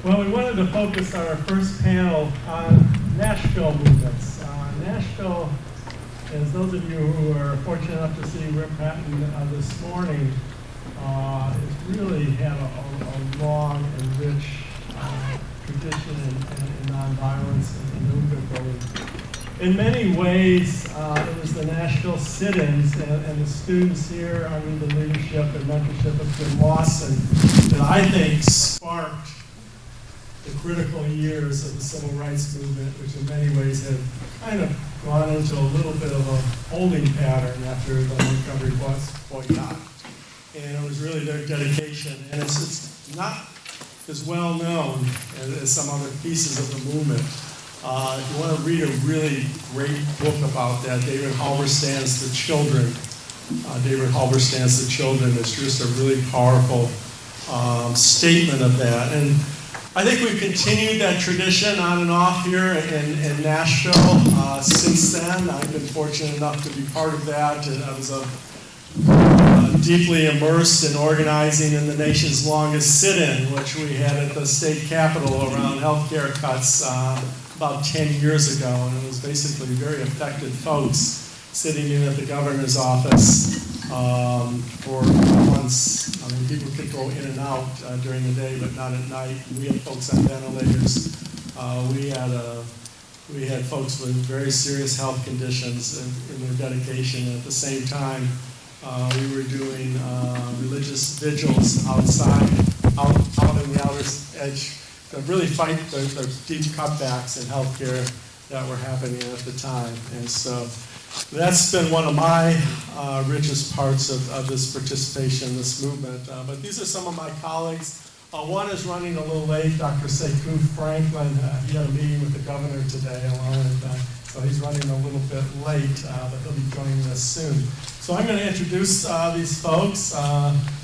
Well, we wanted to focus our first panel on Nashville movements. Nashville, as those of you who are fortunate enough to see Rip Patton this morning, has really had a long and rich tradition in nonviolence and movement building. In many ways, it was the Nashville sit-ins and the students here under the leadership and mentorship of Jim Lawson that I think sparked the critical years of the civil rights movement, which in many ways have kind of gone into a little bit of a holding pattern after the Montgomery bus boycott. And it was really their dedication. And it's not as well known as some other pieces of the movement. If you want to read a really great book about that, David Halberstam's The Children. David Halberstam's The Children is just a really powerful statement of that. And I think we've continued that tradition on and off here in Nashville since then. I've been fortunate enough to be part of that. I was deeply immersed in organizing in the nation's longest sit-in, which we had at the state capitol around healthcare cuts about 10 years ago. And it was basically very affected folks sitting in at the governor's office for months. I mean, people could go in and out during the day, but not at night. We had folks on ventilators. We had folks with very serious health conditions in their dedication. At the same time, we were doing religious vigils outside, out on the outer edge, to really fight the deep cutbacks in healthcare that were happening at the time. And so that's been one of my richest parts of this participation in this movement. But these are some of my colleagues. One is running a little late, Dr. Sekou Franklin. He had a meeting with the governor today alone, so he's running a little bit late, but he'll be joining us soon. So I'm going to introduce these folks.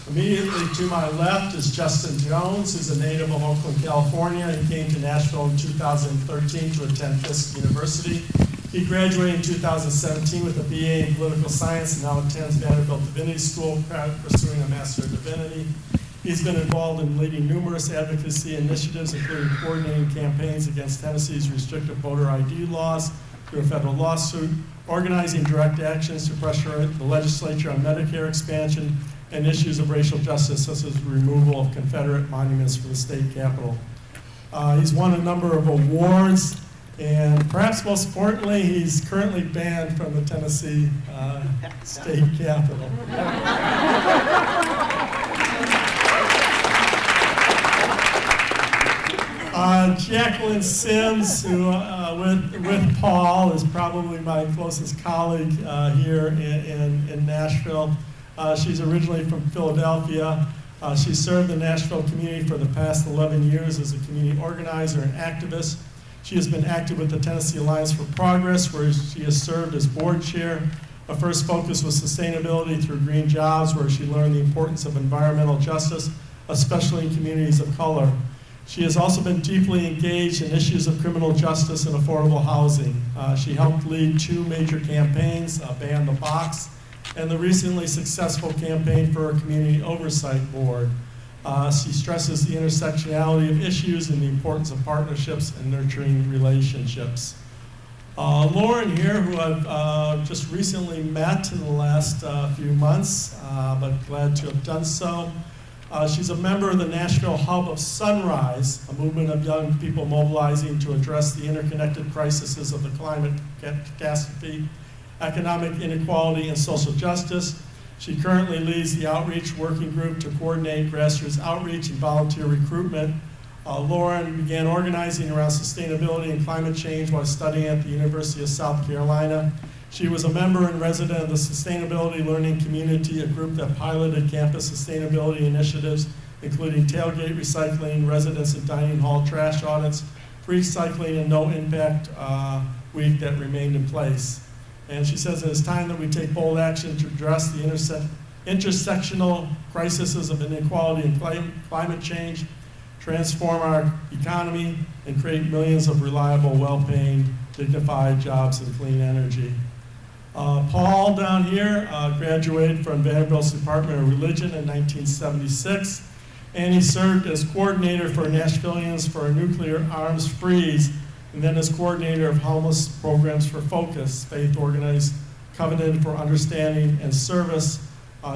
Immediately to my left is Justin Jones, who's a native of Oakland, California. He came to Nashville in 2013 to attend Fisk University. He graduated in 2017 with a BA in political science and now attends Vanderbilt Divinity School, pursuing a Master of Divinity. He's been involved in leading numerous advocacy initiatives, including coordinating campaigns against Tennessee's restrictive voter ID laws through a federal lawsuit, organizing direct actions to pressure the legislature on Medicare expansion, and issues of racial justice, such as removal of Confederate monuments from the state capitol. He's won a number of awards, and perhaps most importantly, he's currently banned from the Tennessee state capitol. Jacqueline Sims, who with Paul is probably my closest colleague here in Nashville. She's originally from Philadelphia. She served the Nashville community for the past 11 years as a community organizer and activist. She has been active with the Tennessee Alliance for Progress, where she has served as board chair. Her first focus was sustainability through green jobs, where she learned the importance of environmental justice, especially in communities of color. She has also been deeply engaged in issues of criminal justice and affordable housing. She helped lead two major campaigns, Ban the Box, and the recently successful campaign for a community oversight board. She stresses the intersectionality of issues and the importance of partnerships and nurturing relationships. Lauren here, who I've just recently met in the last few months, but glad to have done so. She's a member of the Nashville Hub of Sunrise, a movement of young people mobilizing to address the interconnected crises of the climate catastrophe, economic inequality, and social justice. She currently leads the outreach working group to coordinate grassroots outreach and volunteer recruitment. Lauren began organizing around sustainability and climate change while studying at the University of South Carolina. She was a member and resident of the Sustainability Learning Community, a group that piloted campus sustainability initiatives, including tailgate recycling, residence and dining hall trash audits, free cycling, and no impact week that remained in place. And she says it's time that we take bold action to address the intersectional crises of inequality and climate change, transform our economy, and create millions of reliable, well-paying, dignified jobs and clean energy. Paul down here graduated from Vanderbilt's Department of Religion in 1976. And he served as coordinator for Nashvillians for a Nuclear Arms Freeze, and then as coordinator of homeless programs for Focus, faith-organized Covenant for Understanding and Service,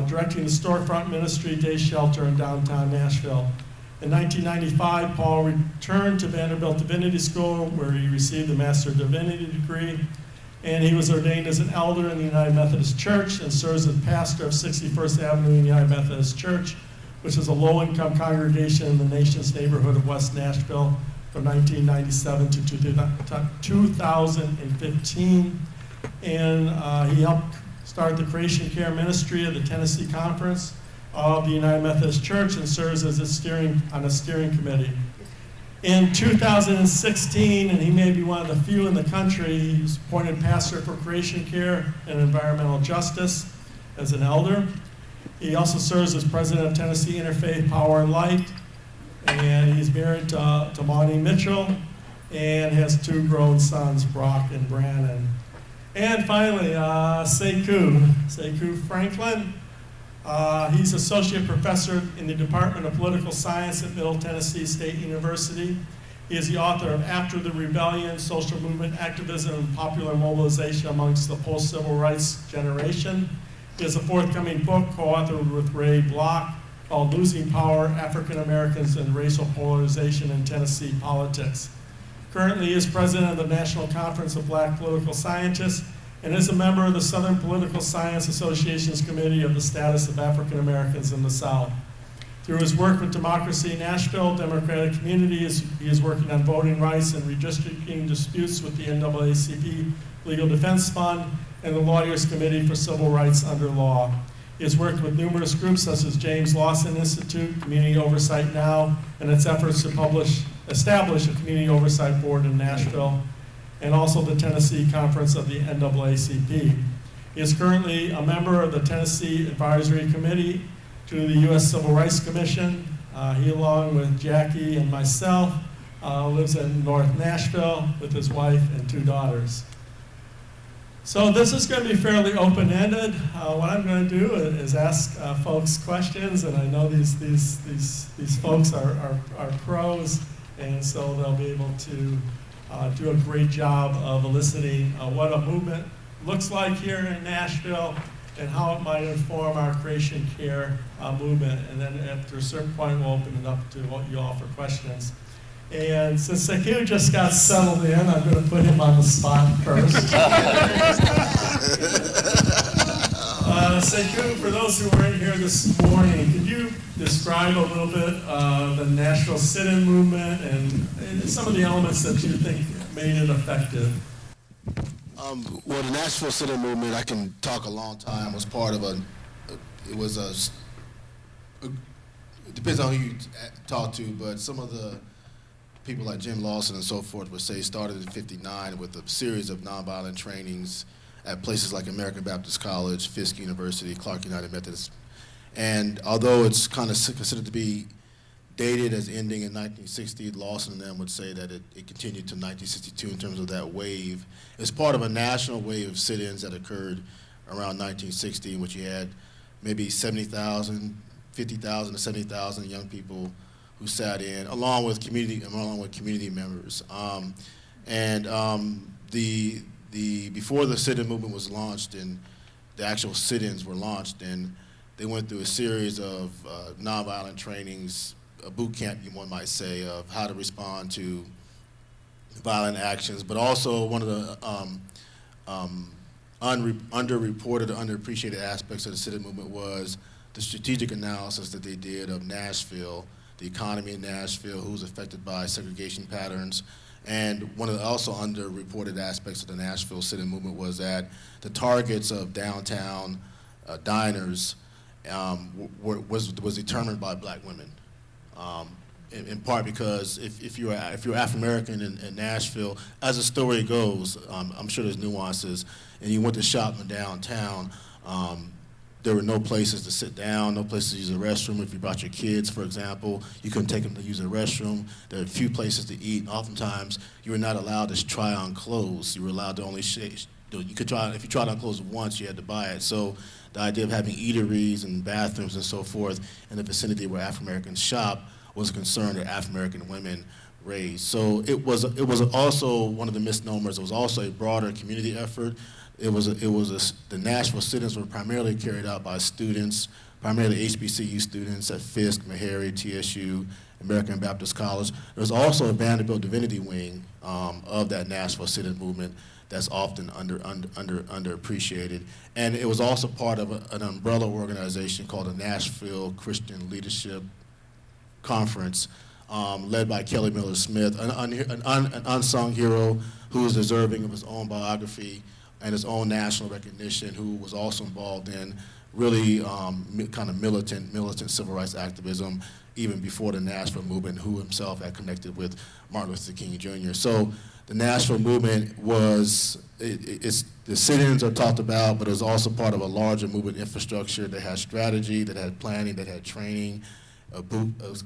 directing the Storefront Ministry Day Shelter in downtown Nashville. In 1995, Paul returned to Vanderbilt Divinity School, where he received a Master of Divinity degree, and he was ordained as an elder in the United Methodist Church and serves as pastor of 61st Avenue United Methodist Church, which is a low-income congregation in the nation's neighborhood of West Nashville from 1997 to 2015. And he helped start the Creation Care Ministry of the Tennessee Conference of the United Methodist Church and serves as on a steering committee. In 2016, and he may be one of the few in the country, he was appointed pastor for Creation Care and Environmental Justice as an elder. He also serves as president of Tennessee Interfaith Power and Light, and he's married to Monty Mitchell and has 2 grown sons, Brock and Brannon. And finally, Sekou Franklin. He's associate professor in the Department of Political Science at Middle Tennessee State University. He is the author of After the Rebellion, Social Movement Activism and Popular Mobilization Amongst the Post-Civil Rights Generation. He has a forthcoming book co-authored with Ray Block called Losing Power, African Americans and Racial Polarization in Tennessee Politics. Currently, he is president of the National Conference of Black Political Scientists and is a member of the Southern Political Science Association's Committee of the Status of African Americans in the South. Through his work with Democracy Nashville, Democratic Community, he is working on voting rights and redistricting disputes with the NAACP Legal Defense Fund and the Lawyers Committee for Civil Rights Under Law. He has worked with numerous groups such as James Lawson Institute, Community Oversight Now, and its efforts to establish a Community Oversight Board in Nashville, and also the Tennessee Conference of the NAACP. He is currently a member of the Tennessee Advisory Committee to the U.S. Civil Rights Commission. He, along with Jackie and myself, lives in North Nashville with his wife and 2 daughters. So this is going to be fairly open-ended. What I'm going to do is ask folks questions, and I know these folks are pros, and so they'll be able to do a great job of eliciting what a movement looks like here in Nashville and how it might inform our Creation Care movement. And then after a certain point, we'll open it up to you all for questions. And since Sekou just got settled in, I'm going to put him on the spot first. Sekou, for those who weren't here this morning, could you describe a little bit the Nashville sit-in movement and some of the elements that you think made it effective? Well, the Nashville sit-in movement, I can talk a long time, was part of it depends on who you talk to, but some of the people like Jim Lawson and so forth would say started in '59 with a series of nonviolent trainings at places like American Baptist College, Fisk University, Clark United Methodist. And although it's kind of considered to be dated as ending in 1960, Lawson and them would say that it continued to 1962 in terms of that wave. It's part of a national wave of sit-ins that occurred around 1960, in which you had maybe 70,000, 50,000 to 70,000 young people who sat in, along with community members. Before the sit-in movement was launched and the actual sit-ins were launched, and they went through a series of nonviolent trainings, a boot camp, one might say, of how to respond to violent actions, but also one of the underreported, underappreciated aspects of the sit-in movement was the strategic analysis that they did of Nashville, the economy in Nashville, who's affected by segregation patterns. And one of the also underreported aspects of the Nashville sit-in movement was that the targets of downtown diners was determined by black women. In part because if you're African American in Nashville, as the story goes, I'm sure there's nuances, and you went to shop in downtown, there were no places to sit down, no places to use the restroom. If you brought your kids, for example, you couldn't take them to use the restroom. There were few places to eat. Oftentimes, you were not allowed to try on clothes. You were allowed to only you could try, if you tried on clothes once, you had to buy it. So the idea of having eateries and bathrooms and so forth in the vicinity where African Americans shop was a concern that African American women raised. So it was also one of the misnomers. It was also a broader community effort. The Nashville sit-ins were primarily carried out by students, primarily HBCU students at Fisk, Meharry, TSU, American Baptist College. There was also a Vanderbilt Divinity wing of that Nashville sit-in movement that's often underappreciated. And it was also part of an umbrella organization called the Nashville Christian Leadership Conference, led by Kelly Miller Smith, an unsung hero who is deserving of his own biography and his own national recognition, who was also involved in really kind of militant civil rights activism even before the Nashville movement, who himself had connected with Martin Luther King Jr. So the Nashville movement was, the sit-ins are talked about, but it was also part of a larger movement infrastructure that had strategy, that had planning, that had training. It was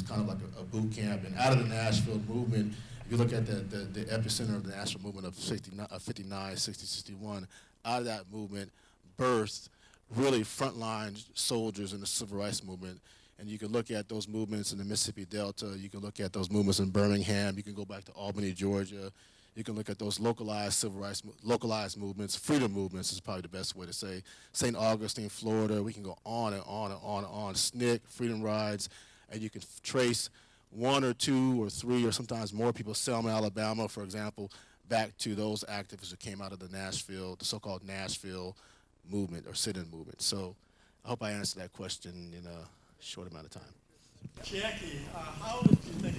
kind of like a boot camp. And out of the Nashville movement, if you look at the epicenter of the Nashville movement of 59, 60, 61, out of that movement birthed really frontline soldiers in the civil rights movement. And you can look at those movements in the Mississippi Delta. You can look at those movements in Birmingham. You can go back to Albany, Georgia. You can look at those localized civil rights, localized movements. Freedom movements is probably the best way to say. St. Augustine, Florida. We can go on and on and on and on. SNCC, Freedom Rides, and you can trace one or two or three or sometimes more people, Selma, Alabama, for example, back to those activists who came out of the so-called Nashville movement or sit-in movement. So I hope I answered that question in a short amount of time. Jackie, how do you think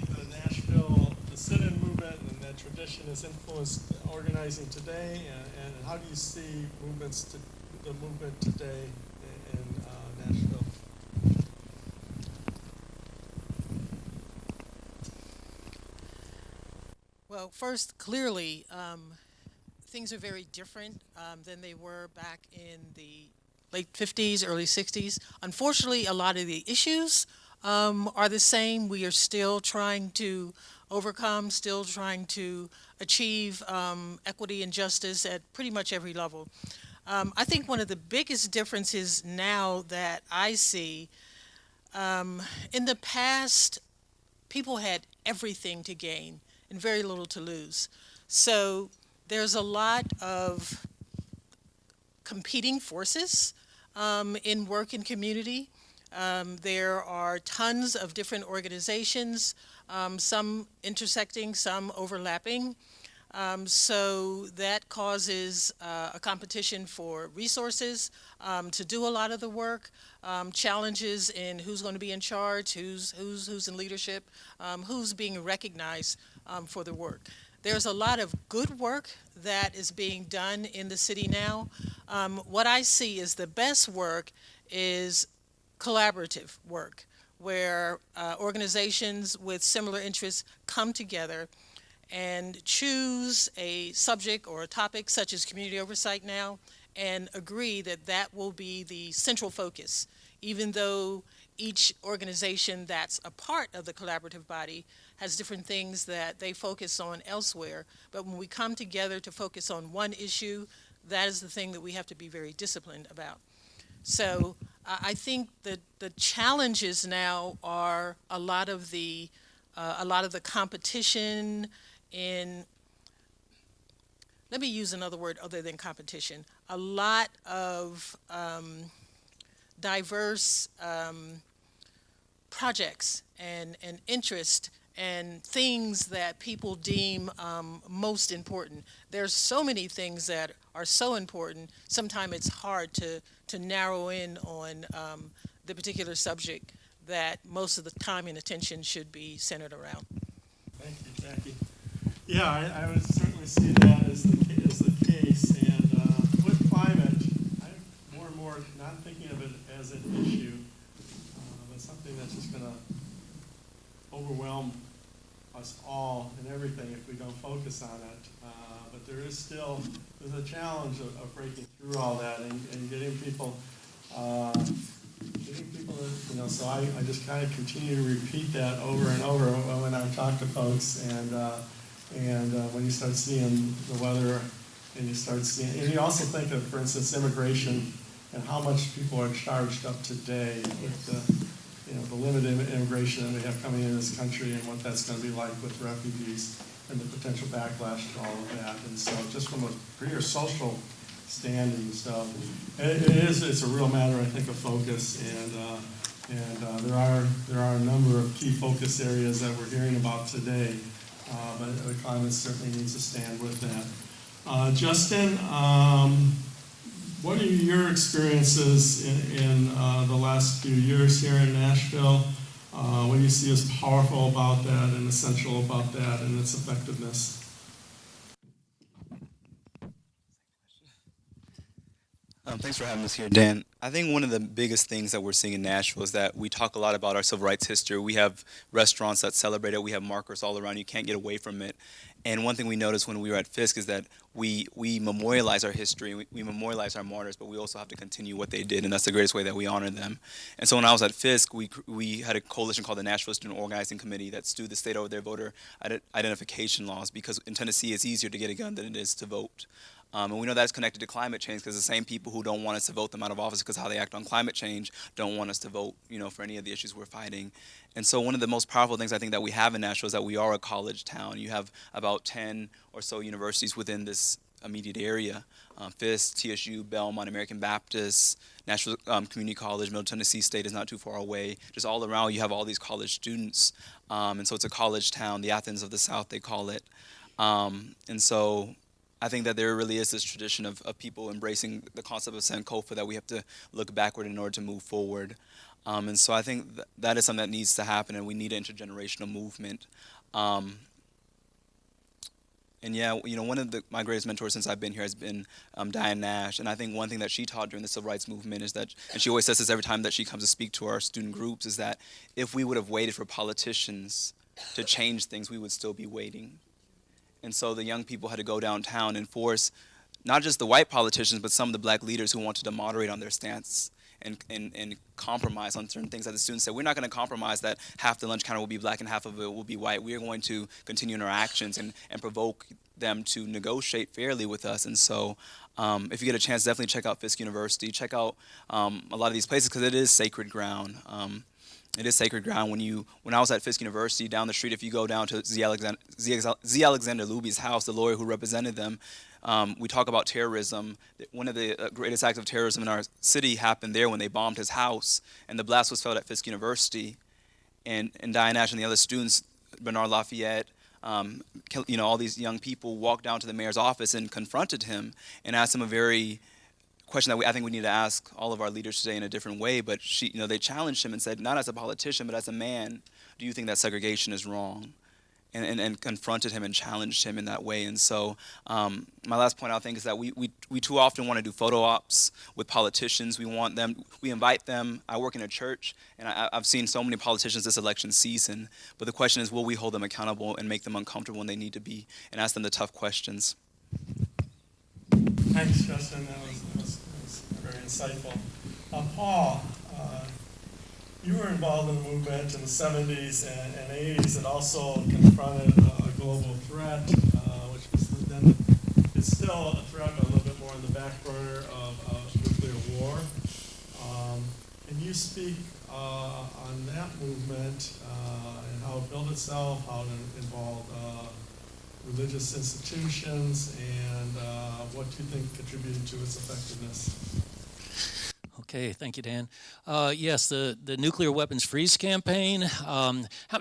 the sit-in movement and that tradition has influenced organizing today, and how do you see the movement today in Nashville? Well, first, clearly, things are very different than they were back in the late 50s, early 60s. Unfortunately, a lot of the issues are the same. We are still trying to overcome, still trying to achieve equity and justice at pretty much every level. I think one of the biggest differences now that I see, in the past, people had everything to gain and very little to lose. So there's a lot of competing forces in work and community. There are tons of different organizations, some intersecting, some overlapping. So that causes a competition for resources to do a lot of the work, challenges in who's going to be in charge, who's in leadership, who's being recognized for the work. There's a lot of good work that is being done in the city now. What I see is the best work is collaborative work, where organizations with similar interests come together and choose a subject or a topic such as community oversight now and agree that that will be the central focus, even though each organization that's a part of the collaborative body has different things that they focus on elsewhere. But when we come together to focus on one issue, that is the thing that we have to be very disciplined about. So I think that the challenges now are a lot of the competition in, let me use another word other than competition, a lot of diverse projects and interest and things that people deem most important. There's so many things that are so important, sometimes it's hard to narrow in on the particular subject that most of the time and attention should be centered around. Thank you, Jackie. Yeah, I would certainly see that as the case. And with climate, I'm more and more not thinking of it as an issue, but something that's just going to overwhelm us all and everything if we don't focus on it. But there's a challenge of breaking through all that and getting people, so I just kind of continue to repeat that over and over when I talk to folks, and when you start seeing the weather, and you start seeing, and you also think of, for instance, immigration and how much people are charged up today with the limited immigration that we have coming into this country and what that's going to be like with refugees and the potential backlash to all of that. And so just from a pure social standing, so it's a real matter, I think, of focus, and there are a number of key focus areas that we're hearing about today, but the climate certainly needs to stand with that. Justin, what are your experiences in the last few years here in Nashville? What do you see as powerful about that and essential about that and its effectiveness? Thanks for having us here, Dan. I think one of the biggest things that we're seeing in Nashville is that we talk a lot about our civil rights history. We have restaurants that celebrate it. We have markers all around. You can't get away from it. And one thing we noticed when we were at Fisk is that we memorialize our history, we memorialize our martyrs, but we also have to continue what they did, and that's the greatest way that we honor them. And so when I was at Fisk, we had a coalition called the Nashville Student Organizing Committee that sued the state over their voter identification laws, because in Tennessee it's easier to get a gun than it is to vote. And we know that's connected to climate change, because the same people who don't want us to vote them out of office because how they act on climate change don't want us to vote, for any of the issues we're fighting. And so one of the most powerful things I think that we have in Nashville is that we are a college town. You have about 10 or so universities within this immediate area. Fisk, TSU, Belmont, American Baptist, Nashville Community College, Middle Tennessee State is not too far away. Just all around you have all these college students. And so it's a college town, the Athens of the South they call it. And so I think that there really is this tradition of people embracing the concept of Sankofa, that we have to look backward in order to move forward. And so I think that is something that needs to happen, and we need an intergenerational movement. And yeah, one of my greatest mentors since I've been here has been Diane Nash. And I think one thing that she taught during the civil rights movement is that, and she always says this every time that she comes to speak to our student groups, is that if we would have waited for politicians to change things, we would still be waiting. And so the young people had to go downtown and force not just the white politicians, but some of the black leaders who wanted to moderate on their stance and compromise on certain things that the students said. We're not going to compromise that half the lunch counter will be black and half of it will be white. We are going to continue in our actions and provoke them to negotiate fairly with us. And so if you get a chance, definitely check out Fisk University. Check out a lot of these places, because it is sacred ground. It is sacred ground. When I was at Fisk University, down the street, if you go down to Z. Alexander Luby's house, the lawyer who represented them, we talk about terrorism. One of the greatest acts of terrorism in our city happened there when they bombed his house, and the blast was felt at Fisk University. And Diane Nash and the other students, Bernard Lafayette, all these young people walked down to the mayor's office and confronted him and asked him a very question that I think we need to ask all of our leaders today in a different way. But they challenged him and said, not as a politician, but as a man, do you think that segregation is wrong? And confronted him and challenged him in that way. And so my last point, I think, is that we too often want to do photo ops with politicians. We invite them. I work in a church, and I've seen so many politicians this election season. But the question is, will we hold them accountable and make them uncomfortable when they need to be, and ask them the tough questions? Thanks, Justin. That was very insightful. Paul, you were involved in the movement in the 70s and 80s that also confronted a global threat, which was then is still a threat, but a little bit more on the back burner of nuclear war. Can you speak on that movement and how it built itself, how it involved religious institutions, and what do you think contributed to its effectiveness? Okay, thank you, Dan. Yes, the Nuclear Weapons Freeze campaign.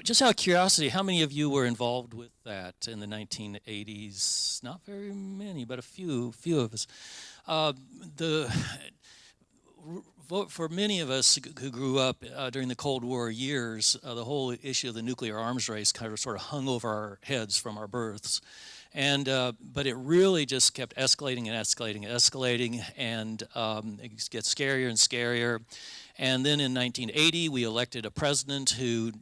Just out of curiosity, how many of you were involved with that in the 1980s? Not very many, but a few of us. For many of us who grew up during the Cold War years, the whole issue of the nuclear arms race kind of sort of hung over our heads from our births. But it really just kept escalating and escalating, and it gets scarier and scarier. And then in 1980, we elected a president,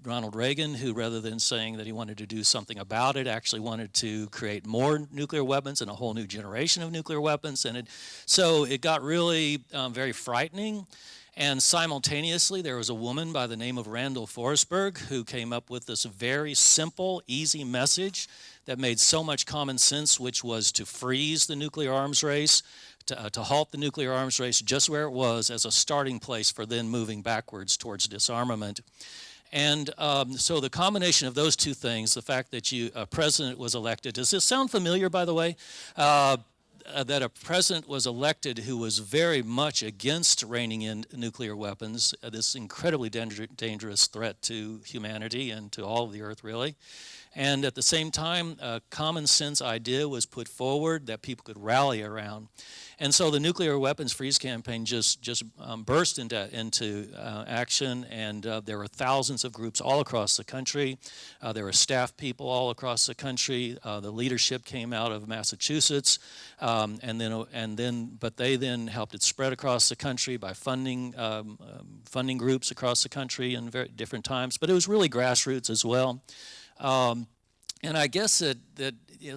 Ronald Reagan, who rather than saying that he wanted to do something about it, actually wanted to create more nuclear weapons and a whole new generation of nuclear weapons. And so it got really very frightening. And simultaneously, there was a woman by the name of Randall Forsberg who came up with this very simple, easy message that made so much common sense, which was to freeze the nuclear arms race, to halt the nuclear arms race just where it was as a starting place for then moving backwards towards disarmament. And so the combination of those two things, the fact that a president was elected, does this sound familiar, by the way? That a president was elected who was very much against reining in nuclear weapons, this incredibly dangerous threat to humanity and to all of the earth, really. And at the same time, a common sense idea was put forward that people could rally around. And so the nuclear weapons freeze campaign just burst into action, and there were thousands of groups all across the country. There were staff people all across the country. The leadership came out of Massachusetts, but they then helped it spread across the country by funding groups across the country in very different times. But it was really grassroots as well. And I guess that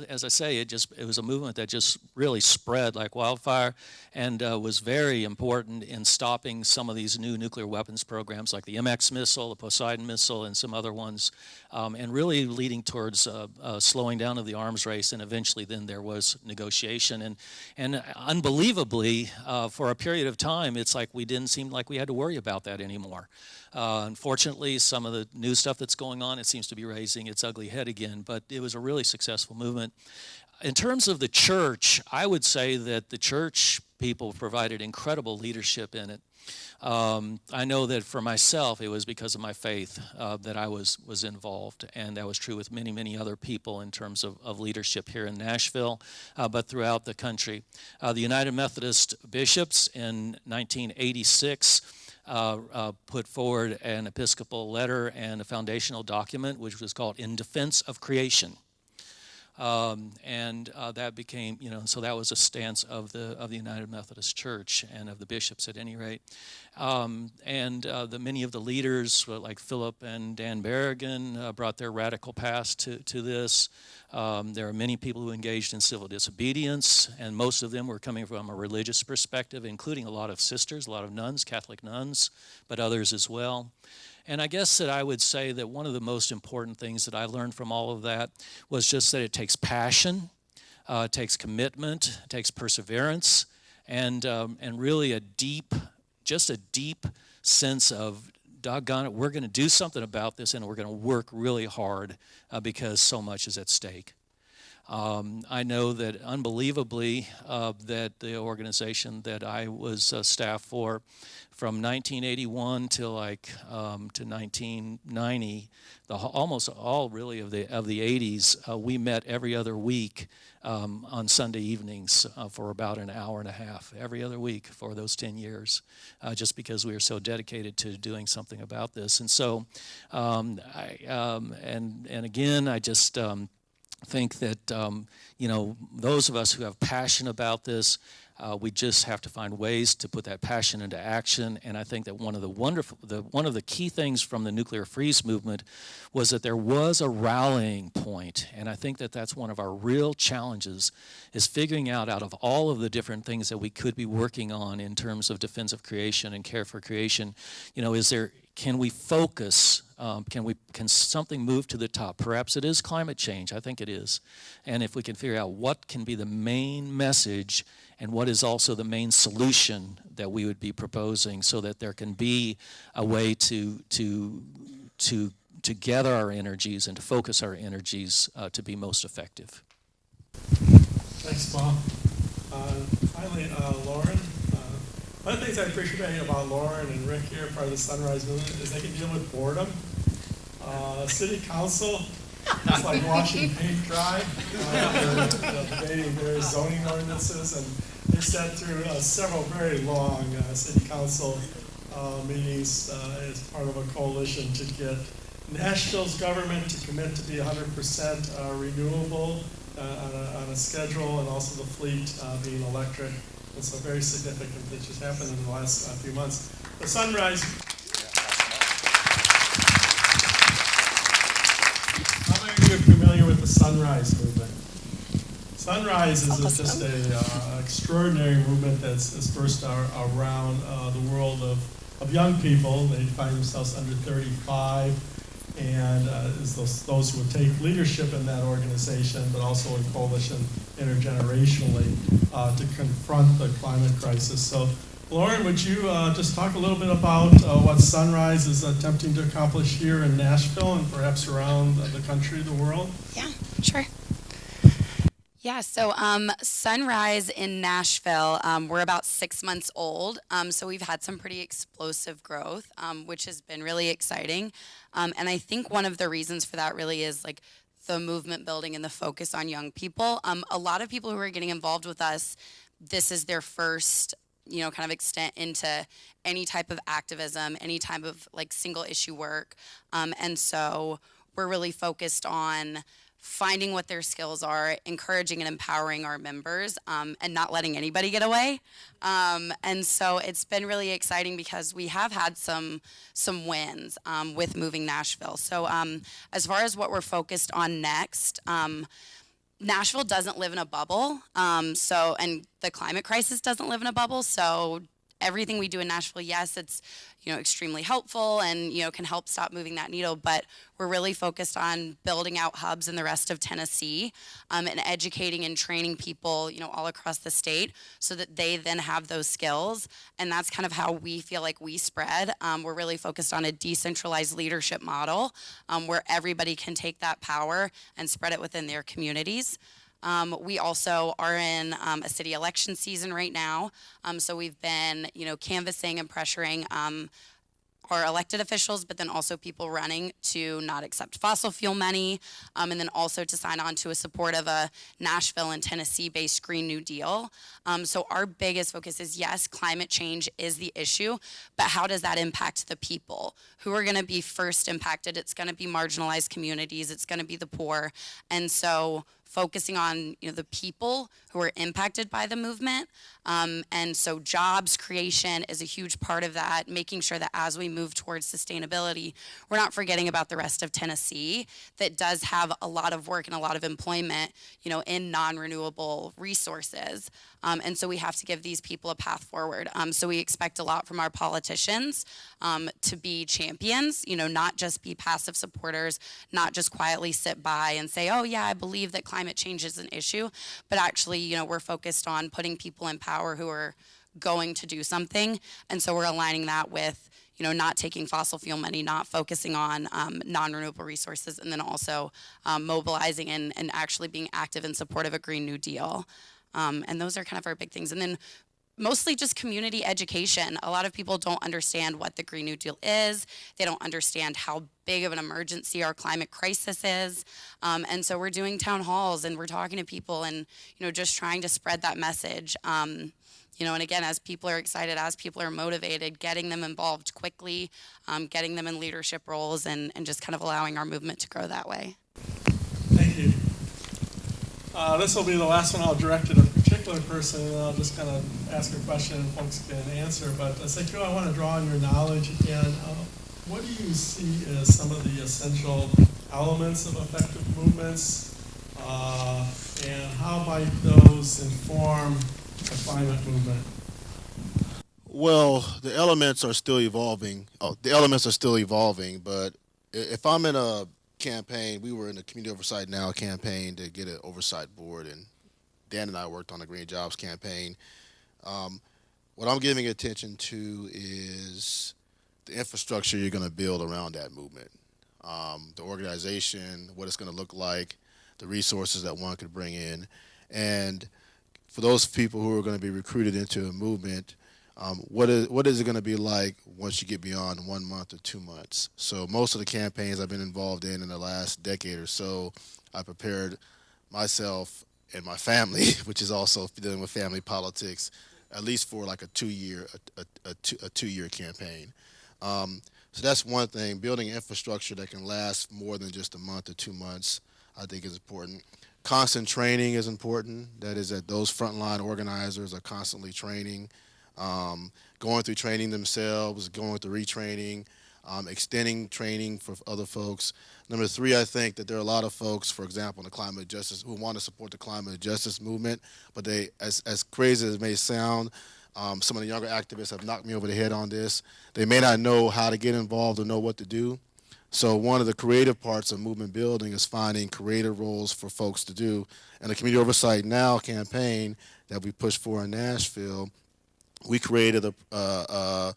as I say, it was a movement that just really spread like wildfire, and was very important in stopping some of these new nuclear weapons programs like the MX missile, the Poseidon missile, and some other ones, and really leading towards slowing down of the arms race. And eventually then there was negotiation. And unbelievably, for a period of time, it's like we didn't seem like we had to worry about that anymore. Unfortunately, some of the new stuff that's going on, it seems to be raising its ugly head again, but it was a really successful movement. In terms of the church, I would say that the church people provided incredible leadership in it. I know that for myself, it was because of my faith that I was involved, and that was true with many, many other people in terms of leadership here in Nashville, but throughout the country. The United Methodist bishops in 1986 put forward an Episcopal letter and a foundational document, which was called In Defense of Creation. That became, so that was a stance of the United Methodist Church and of the bishops at any rate. Many of the leaders, like Philip and Dan Berrigan, brought their radical past to this. There are many people who engaged in civil disobedience, and most of them were coming from a religious perspective, including a lot of sisters, a lot of nuns, Catholic nuns, but others as well. And I guess that I would say that one of the most important things that I learned from all of that was just that it takes passion, it takes commitment, it takes perseverance, and really a deep sense of, doggone it, we're going to do something about this, and we're going to work really hard because so much is at stake. I know that unbelievably that the organization that I was staff for from 1981 till to 1990, almost all really of the 80s, we met every other week on Sunday evenings for about an hour and a half every other week for those 10 years, just because we were so dedicated to doing something about this. And so, again, I just think that those of us who have passion about this, we just have to find ways to put that passion into action. And I think that one of the key things from the nuclear freeze movement was that there was a rallying point. And I think that that's one of our real challenges, is figuring out of all of the different things that we could be working on in terms of defense of creation and care for creation, can we focus? Can something move to the top? Perhaps it is climate change. I think it is. And if we can figure out what can be the main message and what is also the main solution that we would be proposing, so that there can be a way to gather our energies and to focus our energies to be most effective. Thanks, Paul. Finally, Lauren. One of the things I appreciate about Lauren and Rick here, part of the Sunrise Movement, is they can deal with boredom. City Council, it's like watching paint dry. They're debating various zoning ordinances, and they sat through several very long City Council meetings as part of a coalition to get Nashville's government to commit to be 100% renewable on a schedule, and also the fleet being electric. And so very significant that just happened in the last few months. The Sunrise. How many of you are familiar with the Sunrise movement? Sunrise is just an extraordinary movement that's dispersed around the world of of young people. They find themselves under 35, and is those who would take leadership in that organization, but also in coalition intergenerationally to confront the climate crisis. So, Lauren, would you just talk a little bit about what Sunrise is attempting to accomplish here in Nashville and perhaps around the country, the world? Yeah, sure. Yeah, so Sunrise in Nashville, we're about 6 months old, so we've had some pretty explosive growth, which has been really exciting. And I think one of the reasons for that really is like the movement building and the focus on young people. A lot of people who are getting involved with us, this is their first, kind of extent into any type of activism, any type of like single issue work. And so we're really focused on finding what their skills are, encouraging and empowering our members, and not letting anybody get away. And so it's been really exciting because we have had some wins with moving Nashville. So as far as what we're focused on next, Nashville doesn't live in a bubble, and the climate crisis doesn't live in a bubble. So everything we do in Nashville, yes, it's extremely helpful and can help stop moving that needle, but we're really focused on building out hubs in the rest of Tennessee, and educating and training people all across the state so that they then have those skills. And that's kind of how we feel like we spread. We're really focused on a decentralized leadership model, where everybody can take that power and spread it within their communities. We also are in a city election season right now, so we've been, canvassing and pressuring our elected officials, but then also people running to not accept fossil fuel money, and then also to sign on to a support of a Nashville and Tennessee-based Green New Deal. So our biggest focus is, yes, climate change is the issue, but how does that impact the people? Who are going to be first impacted? It's going to be marginalized communities. It's going to be the poor. And so focusing on the people who are impacted by the movement. And so jobs creation is a huge part of that, making sure that as we move towards sustainability, we're not forgetting about the rest of Tennessee that does have a lot of work and a lot of employment, in non-renewable resources. And so we have to give these people a path forward. So we expect a lot from our politicians to be champions, not just be passive supporters, not just quietly sit by and say, oh yeah, I believe that climate change is an issue, but actually, we're focused on putting people in power who are going to do something. And so we're aligning that with, not taking fossil fuel money, not focusing on non-renewable resources, and then also mobilizing and actually being active in support of a Green New Deal. And those are kind of our big things. And then mostly just community education. A lot of people don't understand what the Green New Deal is. They don't understand how big of an emergency our climate crisis is. And so we're doing town halls and we're talking to people and, just trying to spread that message. And again, as people are excited, as people are motivated, getting them involved quickly, getting them in leadership roles and just kind of allowing our movement to grow that way. Thank you. This will be the last one I'll direct at a particular person, and I'll just kind of ask a question and folks can answer. But Sekyo, I want to draw on your knowledge again. What do you see as some of the essential elements of effective movements, and how might those inform the climate movement? Well, the elements are still evolving. But if I'm in a campaign, we were in the Community Oversight Now campaign to get an oversight board, and Dan and I worked on the Green Jobs campaign. What I'm giving attention to is the infrastructure you're going to build around that movement, the organization, what it's going to look like, the resources that one could bring in, and for those people who are going to be recruited into a movement, what is it going to be like once you get beyond 1 month or 2 months? So most of the campaigns I've been involved in the last decade or so, I prepared myself and my family, which is also dealing with family politics, at least for like a 2-year campaign. So that's one thing. Building infrastructure that can last more than just a month or 2 months, I think, is important. Constant training is important. That is, that those frontline organizers are constantly training, going through training themselves, going through retraining, extending training for other folks. Number 3, I think that there are a lot of folks, for example, in the climate justice, who want to support the climate justice movement, but they, as crazy as it may sound, Some of the younger activists have knocked me over the head on this. They may not know how to get involved or know what to do. So one of the creative parts of movement building is finding creative roles for folks to do. And the Community Oversight Now campaign that we pushed for in Nashville, we created a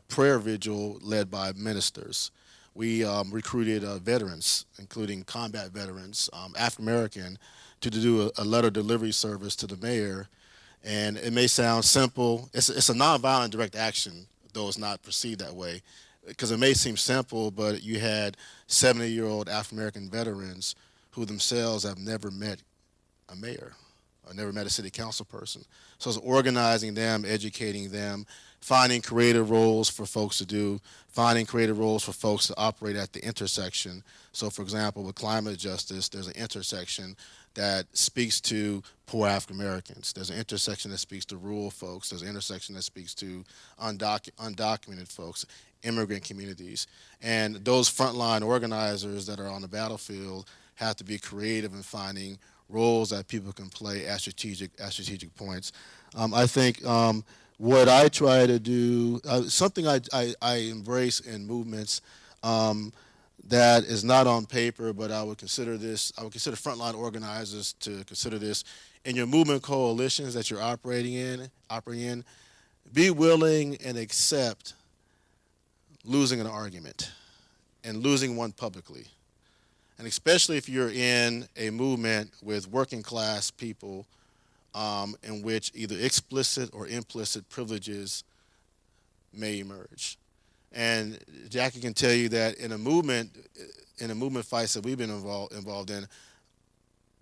prayer vigil led by ministers. We recruited veterans, including combat veterans, African American, to do a letter delivery service to the mayor. And it may sound simple. It's a nonviolent direct action, though it's not perceived that way, because it may seem simple, but you had 70-year-old African American veterans who themselves have never met a mayor or never met a city council person. So it's organizing them, educating them, finding creative roles for folks to do, finding creative roles for folks to operate at the intersection. So for example, with climate justice, there's an intersection that speaks to poor African Americans. There's an intersection that speaks to rural folks. There's an intersection that speaks to undocumented folks, immigrant communities. And those frontline organizers that are on the battlefield have to be creative in finding roles that people can play at strategic points. I think what I try to do, something I embrace in movements that is not on paper, but I would consider frontline organizers to consider this. In your movement coalitions that you're operating in, be willing and accept losing an argument and losing one publicly. And especially if you're in a movement with working class people in which either explicit or implicit privileges may emerge. And Jackie can tell you that in a movement fights that we've been involved in,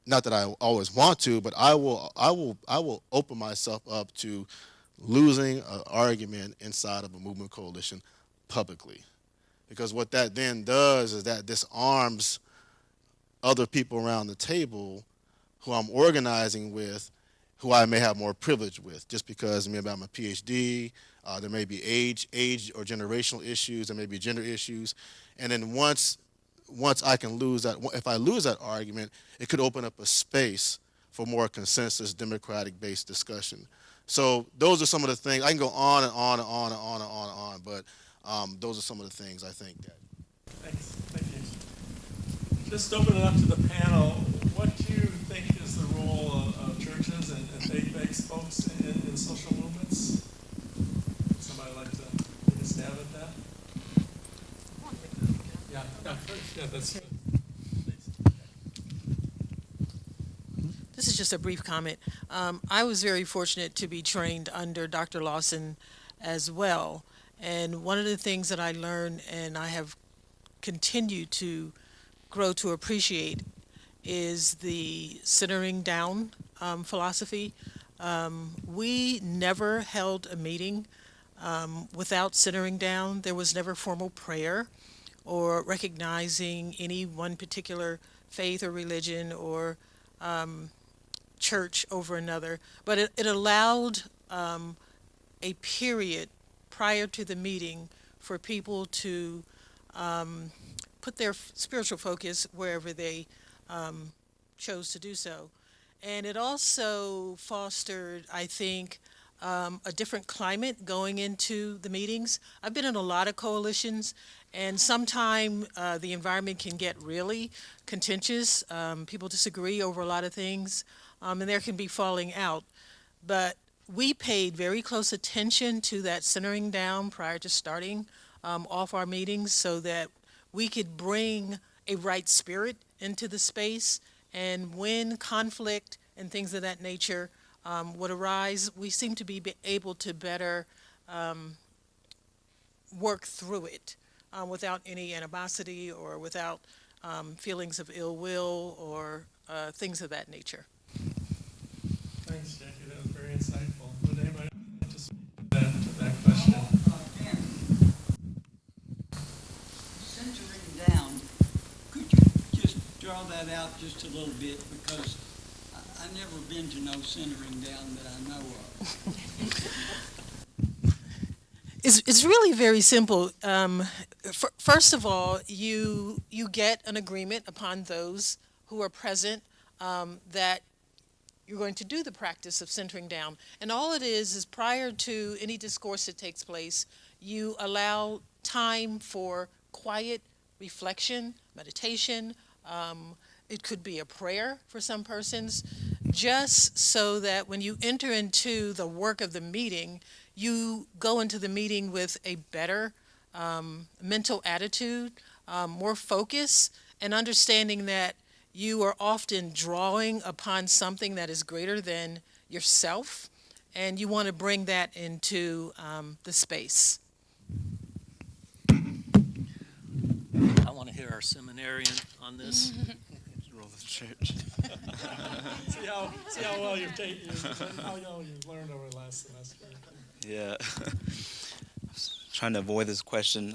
not that I always want to, but I will open myself up to losing an argument inside of a movement coalition publicly. Because what that then does is that disarms other people around the table who I'm organizing with, who I may have more privilege with, just because maybe I'm a PhD, there may be age or generational issues, there may be gender issues, and then once I can lose that, if I lose that argument, it could open up a space for more consensus, democratic-based discussion. So those are some of the things. I can go on and on and on and on and on and on, but those are some of the things I think that. Thanks. Thank you. Just open it up to the panel. What do you think is the role of churches and faith-based folks in social movements? Somebody like to take a stab at that? Yeah, that's good. This is just a brief comment. I was very fortunate to be trained under Dr. Lawson as well. And one of the things that I learned and I have continued to grow to appreciate is the centering down philosophy. We never held a meeting without centering down. There was never formal prayer or recognizing any one particular faith or religion or church over another. But it allowed a period prior to the meeting for people to put their spiritual focus wherever they chose to do so. And it also fostered, I think, a different climate going into the meetings. I've been in a lot of coalitions, and sometimes the environment can get really contentious. People disagree over a lot of things, and there can be falling out. But we paid very close attention to that centering down prior to starting off our meetings so that we could bring a right spirit into the space, and when conflict and things of that nature would arise, we seem to be able to better work through it without any animosity or without feelings of ill will or things of that nature. Thanks, Jackie. That was very insightful. Would anybody like to speak to that question? Centering down, could you just draw that out just a little bit, because I've never been to no centering down that I know of. It's really very simple. First of all, you get an agreement upon those who are present that you're going to do the practice of centering down. And all it is prior to any discourse that takes place, you allow time for quiet reflection, meditation. It could be a prayer for some persons, just so that when you enter into the work of the meeting, you go into the meeting with a better mental attitude, more focus, and understanding that you are often drawing upon something that is greater than yourself, and you want to bring that into the space. I want to hear our seminarian on this. Role of the church. See how well you've learned over the last semester. Yeah. I was trying to avoid this question.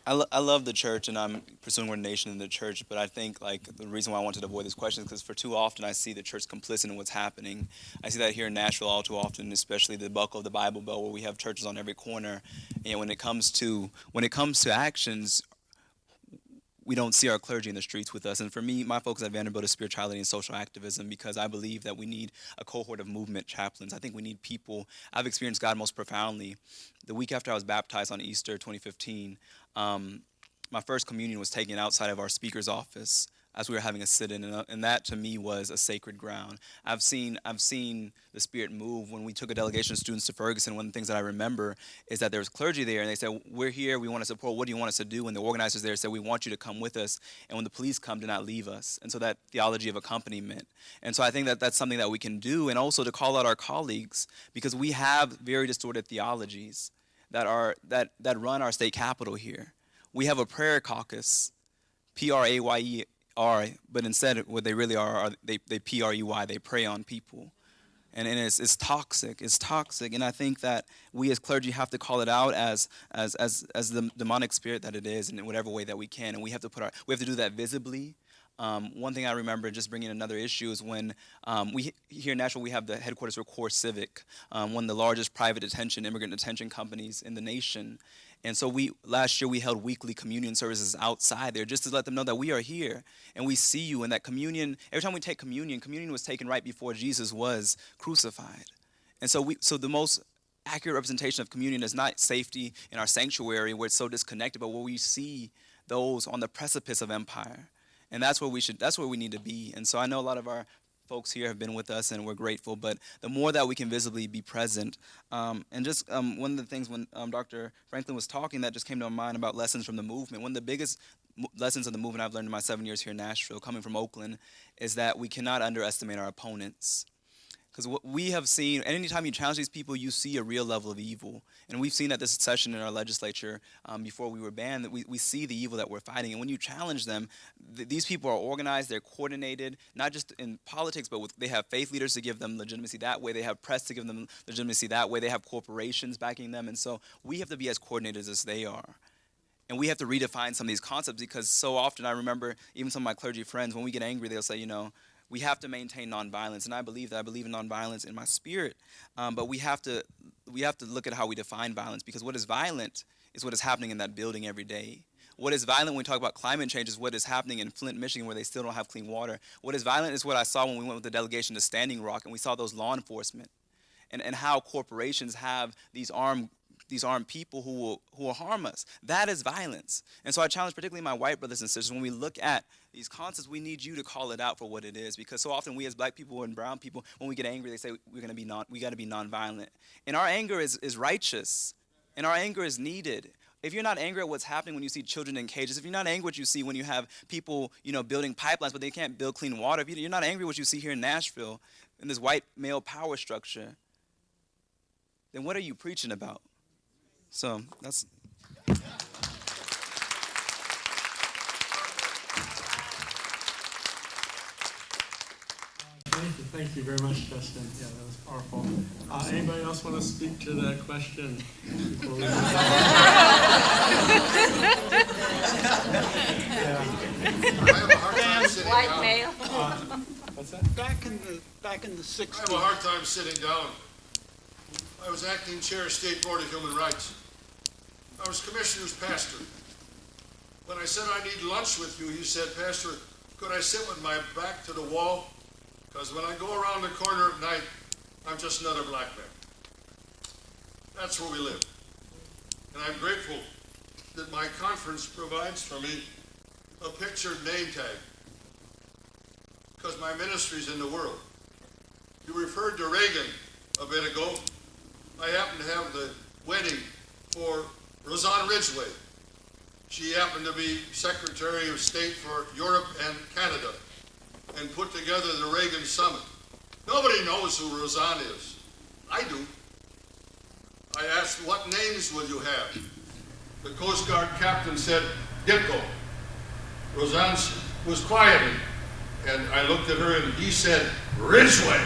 I love the church, and I'm pursuing ordination in the church, but I think the reason why I wanted to avoid this question is because for too often I see the church complicit in what's happening. I see that here in Nashville all too often, especially the buckle of the Bible Belt, where we have churches on every corner. And when it comes to actions, we don't see our clergy in the streets with us. And for me, my focus at Vanderbilt is spirituality and social activism, because I believe that we need a cohort of movement chaplains. I think we need people. I've experienced God most profoundly. The week after I was baptized on Easter 2015, my first communion was taken outside of our speaker's office as we were having a sit-in, and that to me was a sacred ground. I've seen the Spirit move when we took a delegation of students to Ferguson. One of the things that I remember is that there was clergy there, and they said, "We're here, we want to support, what do you want us to do?" And the organizers there said, "We want you to come with us, and when the police come, do not leave us." And so that theology of accompaniment. And so I think that that's something that we can do, and also to call out our colleagues, because we have very distorted theologies that run our state capitol here. We have a prayer caucus, Prayer, but instead what they really are they P-R-E-Y, they prey on people. And it's toxic. It's toxic. And I think that we as clergy have to call it out as the demonic spirit that it is, in whatever way that we can. And we have to do that visibly. One thing I remember, just bringing another issue, is when we here in Nashville, we have the headquarters for Core Civic, one of the largest private immigrant detention companies in the nation. And so last year we held weekly communion services outside there, just to let them know that we are here and we see you. And that communion, every time we take communion was taken right before Jesus was crucified. And so the most accurate representation of communion is not safety in our sanctuary where it's so disconnected, but where we see those on the precipice of empire. And that's where we need to be. And so I know a lot of our folks here have been with us, and we're grateful, but the more that we can visibly be present. And just one of the things when Dr. Franklin was talking that just came to my mind about lessons from the movement, one of the biggest lessons of the movement I've learned in my 7 years here in Nashville, coming from Oakland, is that we cannot underestimate our opponents. Because what we have seen, and anytime you challenge these people, you see a real level of evil. And we've seen at this session in our legislature, before we were banned, that we see the evil that we're fighting. And when you challenge them, these people are organized, they're coordinated, not just in politics, but they have faith leaders to give them legitimacy that way. They have press to give them legitimacy that way. They have corporations backing them. And so we have to be as coordinated as they are. And we have to redefine some of these concepts, because so often I remember even some of my clergy friends, when we get angry, they'll say, we have to maintain nonviolence, and I believe in nonviolence in my spirit. But we have to look at how we define violence, because what is violent is what is happening in that building every day. What is violent when we talk about climate change is what is happening in Flint, Michigan, where they still don't have clean water. What is violent is what I saw when we went with the delegation to Standing Rock, and we saw those law enforcement, and how corporations have these armed people who will harm us. That is violence. And so I challenge particularly my white brothers and sisters, when we look at these concepts, we need you to call it out for what it is, because so often we as black people and brown people, when we get angry, they say we got to be nonviolent. And our anger is righteous, and our anger is needed. If you're not angry at what's happening when you see children in cages, if you're not angry at what you see when you have people, building pipelines but they can't build clean water, if you're not angry at what you see here in Nashville in this white male power structure, then what are you preaching about? So that's. Thank you very much, Justin. Yeah, that was powerful. Anybody else want to speak to that question before we move on? I have a hard time sitting White down. male. What's that? Back in the 60s. I have a hard time sitting down. I was acting chair of State Board of Human Rights. I was commissioner's pastor. When I said I need lunch with you, he said, "Pastor, Could I sit with my back to the wall? Because when I go around the corner at night, I'm just another black man. That's where we live. And I'm grateful that my conference provides for me a pictured name tag, because my ministry's in the world. You referred to Reagan a bit ago. I happen to have the wedding for Rosanna Ridgway. She happened to be Secretary of State for Europe and Canada and put together the Reagan Summit. Nobody knows who Rosanna is. I do. I asked, what names will you have? The Coast Guard captain said, Dipko. Rosanna was quieted, and I looked at her and he said, Ridgway.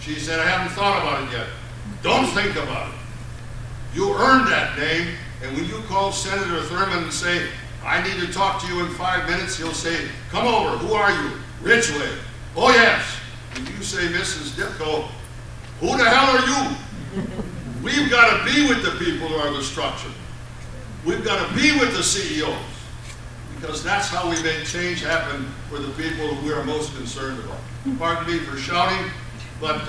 She said, I haven't thought about it yet. Don't think about it. You earned that name, and when you call Senator Thurmond and say, I need to talk to you in 5 minutes, he'll say, come over, who are you? Ridgway. Oh yes. When you say Mrs. Dipko, who the hell are you? We've got to be with the people who are the structure. We've got to be with the CEOs, because that's how we make change happen for the people who we are most concerned about. Pardon me for shouting, but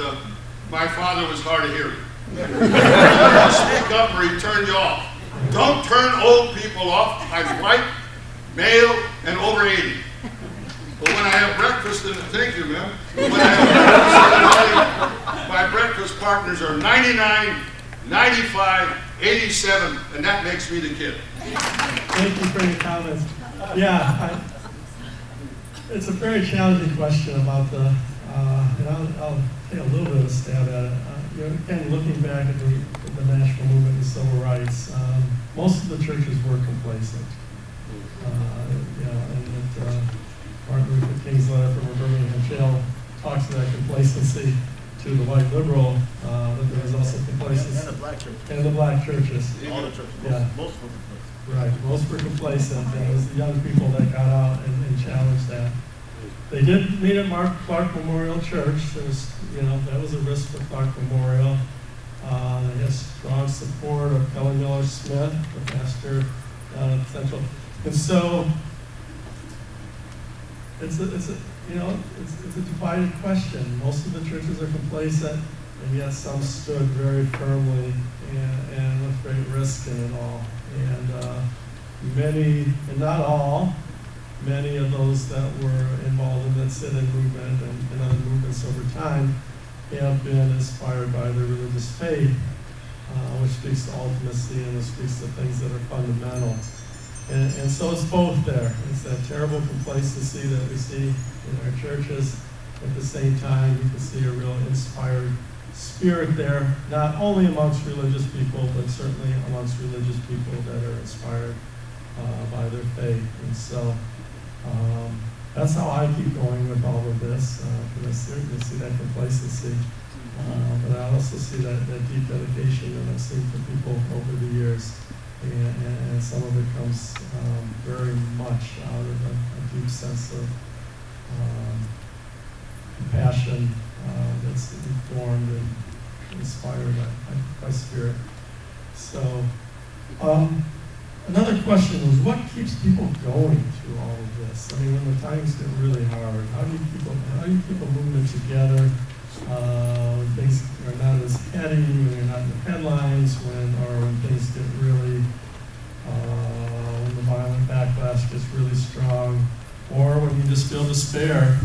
my father was hard of hearing. Speak up or he turned you off. Don't turn old people off. I'm white, male, and over 80. But when I have breakfast, and thank you, ma'am. When I have breakfast, my breakfast partners are 99, 95, 87, and that makes me the kid. Thank you for your comments. Yeah, it's a very challenging question about the, and I'll take a little bit of a stab at it. Again, looking back at the Nashville movement and civil rights, most of the churches were complacent. And Martin Luther King's letter from a Birmingham jail talks to that complacency to the white liberal, but there was also complacency. And the black churches. And the black churches. All the churches. Yeah. Most were complacent. Right, most were complacent, and it was the young people that got out and challenged that. They did meet at Clark Memorial Church. There was, that was a risk for Clark Memorial. They had strong support of Kelly Miller Smith, the pastor down at Central. And so it's a divided question. Most of the churches are complacent, and yet some stood very firmly and with great risk in it all. And many, and not all, many of those that were involved in the sit-in movement and other movements over time have been inspired by their religious faith, which speaks to ultimacy and which speaks to things that are fundamental. And so it's both there. It's that terrible complacency that we see in our churches. At the same time, you can see a real inspired spirit there, not only amongst religious people, but certainly amongst religious people that are inspired by their faith. And so that's how I keep going with all of this, because I certainly see that complacency. But I also see that deep dedication that I've seen from people over the years. And some of it comes very much out of a deep sense of compassion that's informed and inspired by Spirit. So another question was, what keeps people going through all of this? I mean, when the times get really hard, how do you keep a movement together when things are not as heady, when you're not in the headlines, when things get really, when the violent backlash gets really strong, or when you just feel despair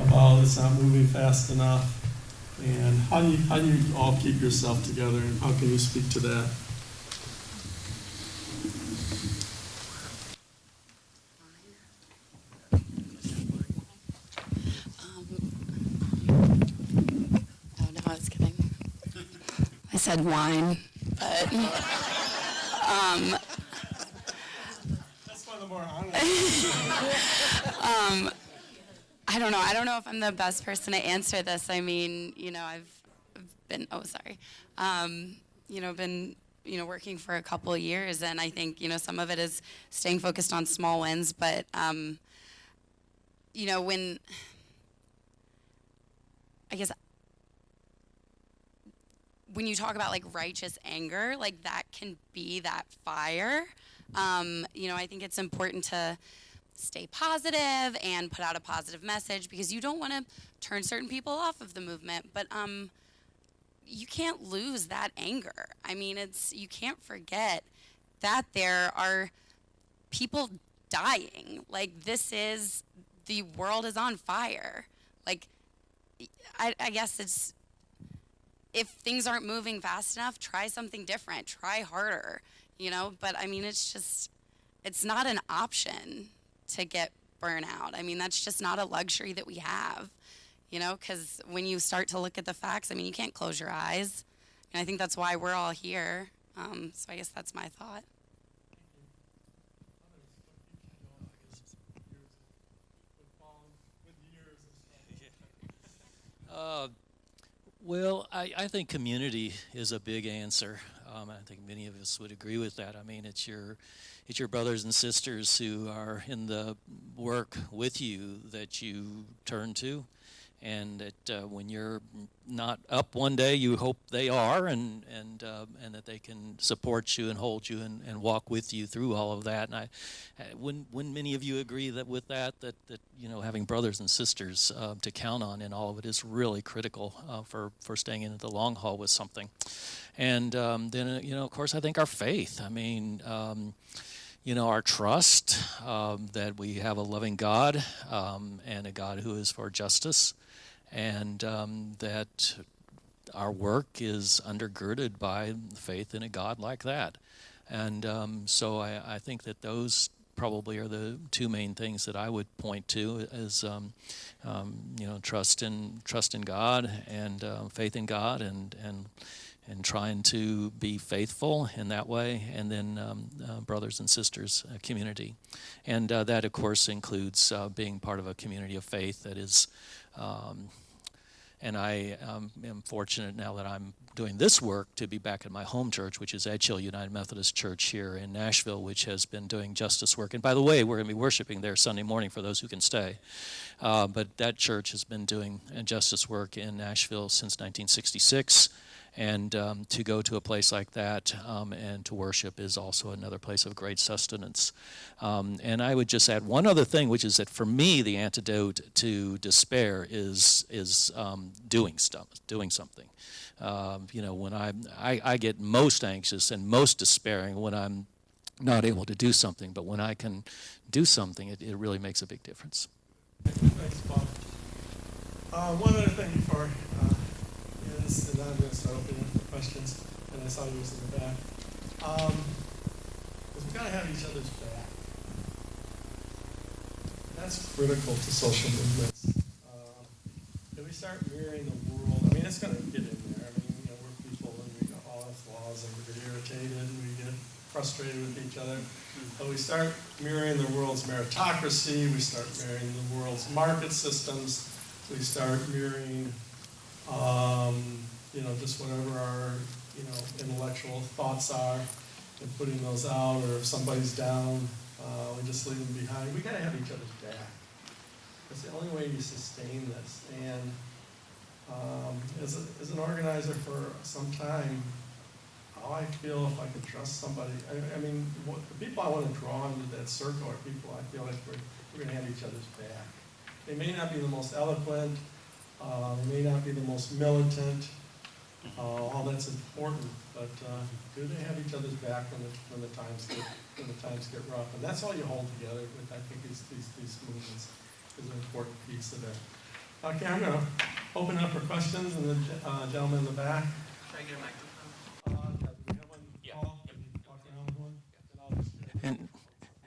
about it's not moving fast enough? And how do you all keep yourself together, and how can you speak to that? I said wine, but That's one of the more honest. I don't know. I don't know if I'm the best person to answer this. I mean, I've been been working for a couple of years, and I think some of it is staying focused on small wins, but when I guess when you talk about like righteous anger, like that can be that fire. I think it's important to stay positive and put out a positive message, because you don't want to turn certain people off of the movement. But you can't lose that anger. I mean, you can't forget that there are people dying. Like, the world is on fire. Like, I guess it's, if things aren't moving fast enough, try something different, try harder, but I mean, it's not an option to get burnout. I mean, that's just not a luxury that we have, because when you start to look at the facts, I mean, you can't close your eyes, and I think that's why we're all here. So I guess that's my thought. Well, I think community is a big answer. I think many of us would agree with that. I mean, it's your brothers and sisters who are in the work with you that you turn to, and that when you're not up one day, you hope they are, and that they can support you and hold you and walk with you through all of that. And wouldn't many of you agree with that having brothers and sisters to count on in all of it is really critical for staying in the long haul with something. And then of course, I think our faith. I mean, our trust that we have a loving God and a God who is for justice, and that our work is undergirded by faith in a God like that. And so I think that those probably are the two main things that I would point to as trust in God and faith in God and trying to be faithful in that way, and then brothers and sisters community. And that, of course, includes being part of a community of faith that is, and I am fortunate now that I'm doing this work to be back at my home church, which is Edgehill United Methodist Church here in Nashville, which has been doing justice work. And by the way, we're going to be worshiping there Sunday morning for those who can stay. But that church has been doing justice work in Nashville since 1966. And to go to a place like that and to worship is also another place of great sustenance. And I would just add one other thing, which is that for me, the antidote to despair is doing something. When I get most anxious and most despairing when I'm not able to do something, but when I can do something, it really makes a big difference. Thanks, Bob. One other thing before and I'm going to start opening up for questions, and I saw you was in the back. Is we've got to have each other's back. That's critical to social movements. If we start mirroring the world, I mean, it's going to get in there. I mean, we're people, and we all have flaws, and we get irritated, and we get frustrated with each other. But we start mirroring the world's meritocracy, we start mirroring the world's market systems, we start mirroring just whatever our, intellectual thoughts are, and putting those out, or if somebody's down, we just leave them behind. We gotta have each other's back. That's the only way you sustain this. And as an organizer for some time, how I feel if I can trust somebody, the people I want to draw into that circle are people I feel like we're gonna have each other's back. They may not be the most eloquent, they may not be the most militant, all that's important, but do they have each other's back when the times get rough? And that's all you hold together with, I think, these movements is an important piece of it. Okay, I'm going to open it up for questions, and the gentleman in the back. Should I get a microphone? Do we have one? Yeah. Paul? Can you walk around with one? And I'll just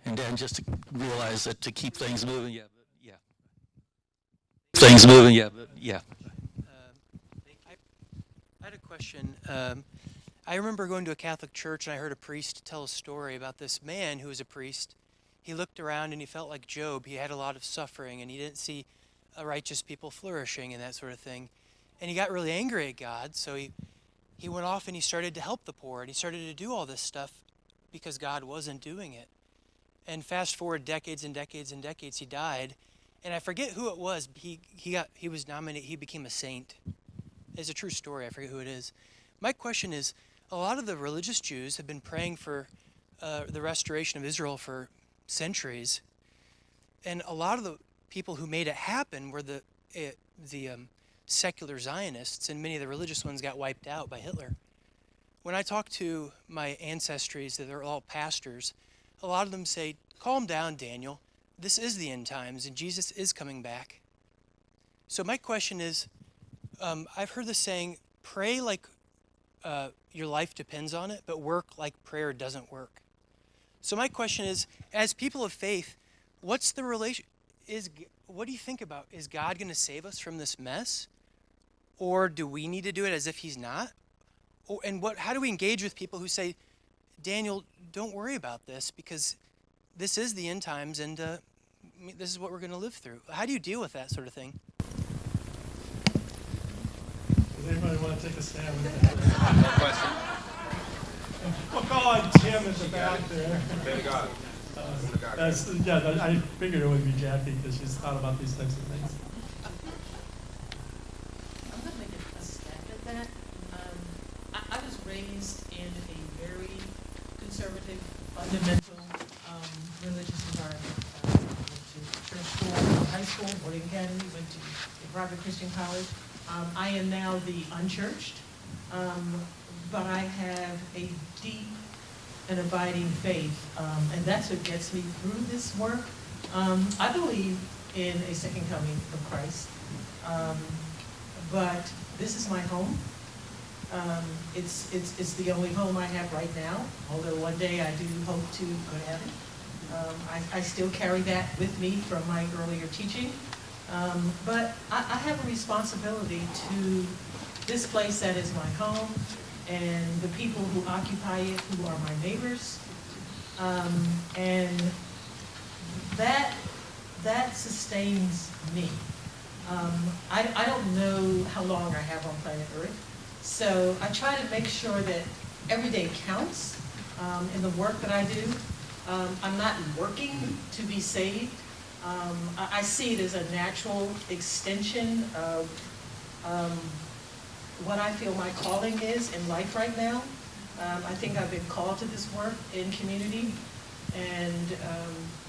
And Dan, just to realize that to keep things moving, I had a question. I remember going to a Catholic church, and I heard a priest tell a story about this man who was a priest. He looked around and he felt like Job. He had a lot of suffering, and he didn't see righteous people flourishing and that sort of thing. And he got really angry at God, so he went off and he started to help the poor, and he started to do all this stuff because God wasn't doing it. And fast forward decades and decades and decades, he died. And I forget who it was. He was nominated. He became a saint. It's a true story. I forget who it is. My question is, a lot of the religious Jews have been praying for the restoration of Israel for centuries. And a lot of the people who made it happen were the secular Zionists, and many of the religious ones got wiped out by Hitler. When I talk to my ancestries, that are all pastors, a lot of them say, calm down, Daniel. This is the end times, and Jesus is coming back. So my question is, I've heard the saying, pray like your life depends on it, but work like prayer doesn't work. So my question is, as people of faith, what's the relation? What do you think about? Is God going to save us from this mess? Or do we need to do it as if he's not? How do we engage with people who say, Daniel, don't worry about this because this is the end times and this is what we're going to live through? How do you deal with that sort of thing? Does anybody want to take a stand with that? No question. We'll call on Tim at the back there. I figured it would be Jackie because she's thought about these types of things. I'm going to make a stab at that. I was raised in a very conservative, fundamental religious environment. I went to church school, high school, boarding academy, went to a private Christian college. I am now the unchurched, but I have a deep and abiding faith, and that's what gets me through this work. I believe in a second coming of Christ, but this is my home. It's the only home I have right now, although one day I do hope to go to heaven. I still carry that with me from my earlier teaching, but I have a responsibility to this place that is my home, and the people who occupy it, who are my neighbors, and that sustains me. I don't know how long I have on planet Earth, so I try to make sure that every day counts in the work that I do. I'm not working to be saved. I see it as a natural extension of what I feel my calling is in life right now. I think I've been called to this work in community, and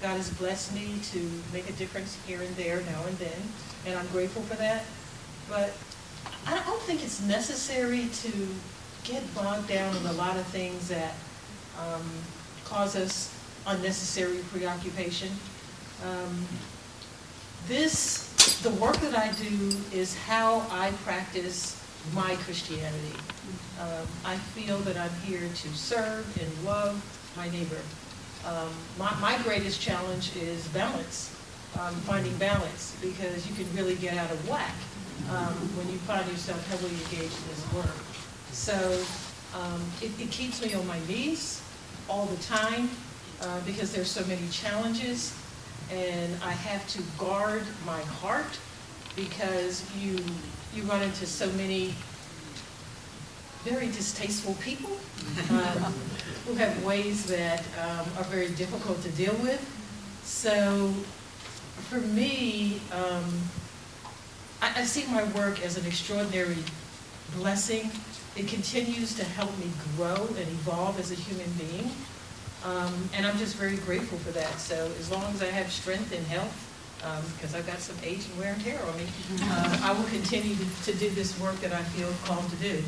God has blessed me to make a difference here and there, now and then, and I'm grateful for that. But I don't think it's necessary to get bogged down in a lot of things that cause us unnecessary preoccupation. The work that I do is how I practice my Christianity. I feel that I'm here to serve and love my neighbor. My greatest challenge is balance, finding balance, because you can really get out of whack when you find yourself heavily engaged in this work. So it keeps me on my knees all the time because there's so many challenges, and I have to guard my heart because you run into so many very distasteful people who have ways that are very difficult to deal with. So for me, I see my work as an extraordinary blessing. It continues to help me grow and evolve as a human being. And I'm just very grateful for that. So as long as I have strength and health, because I've got some age and wear and tear on me, I will continue to do this work that I feel called to do.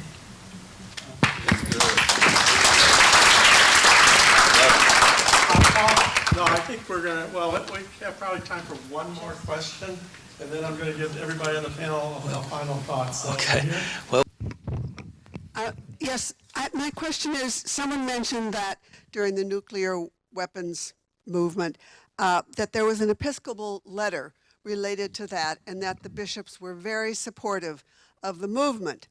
No, I think we're going to, we have probably time for one more question, and then I'm going to give everybody on the panel final thoughts. So, Okay. Well, Yes, my question is, someone mentioned that during the nuclear weapons movement, that there was an Episcopal letter related to that, and that the bishops were very supportive of the movement.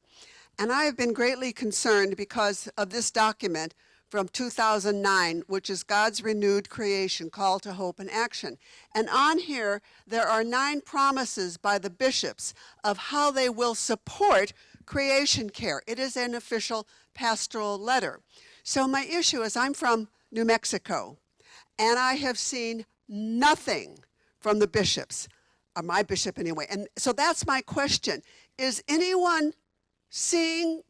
And I have been greatly concerned because of this document from 2009, which is God's Renewed Creation, Call to Hope and Action. And on here, there are 9 promises by the bishops of how they will support creation care. It is an official pastoral letter. So my issue is, I'm from New Mexico, and I have seen nothing from the bishops, or my bishop anyway. And so that's my question. Is anyone seeing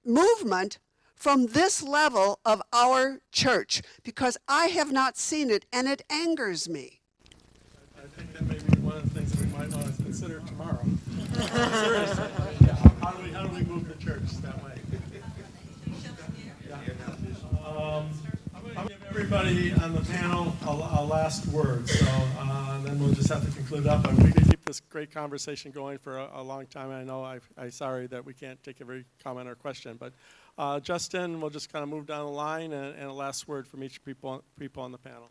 movement from this level of our church? Because I have not seen it, and it angers me. I might want to consider tomorrow. Seriously. Yeah. How do we move the church that way? I'm going to give everybody on the panel a last word, so then we'll just have to conclude up. We could keep this great conversation going for a long time. I know I'm sorry that we can't take every comment or question, but Justin, we'll just kind of move down the line and a last word from each people on the panel.